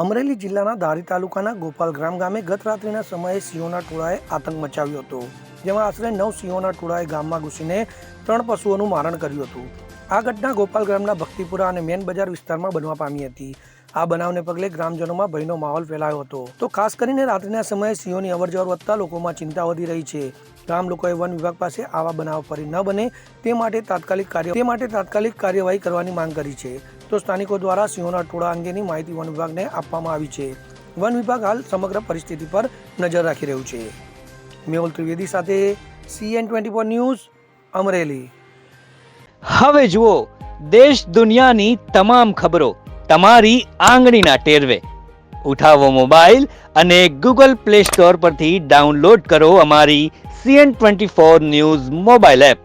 અમરેલી જિલ્લાના ધારી તાલુકાના ગોપાલગ્રામ ગામે ગત રાત્રિના સમયે સિંહોના ટોળાએ આતંક મચાવ્યો હતો, જેમાં આશરે 9 સિંહોના ટોળાએ ગામમાં ઘૂસીને 3 પશુઓનું મારણ કર્યું હતું. આ ઘટના ગોપાલગ્રામના ભક્તિપુરા અને મેન બજાર વિસ્તારમાં બનવા પામી હતી. આ બનાવને પગલે ગ્રામજનોમાં ભયનો માહોલ ફેલાયો હતો. તો ખાસ કરીને રાત્રિના સમયે સિંહોની અવરજવર વધતા લોકોમાં ચિંતા વધી રહી છે. ગામ લોકોએ વન વિભાગ પાસે આવા બનાવ ફરી ન બને તે માટે તાત્કાલિક કાર્યવાહી કરવાની માંગ કરી છે. તો સ્થાનિકો દ્વારા સિંહોના ટોળા અંગેની માહિતી વન વિભાગને આપવામાં આવી છે. વન વિભાગ હાલ સમગ્ર પરિસ્થિતિ પર નજર રાખી રહ્યું છે. મેહુલ ત્રિવેદી સાથે CN24 ન્યૂઝ, અમરેલી. હવે જુઓ દેશ દુનિયાની તમામ ખબરો તમારી આંગળીના ટેરવે. ઉઠાવો મોબાઈલ અને Google Play Store પરથી ડાઉનલોડ કરો અમારી CN24 ન્યૂઝ મોબાઈલ એપ.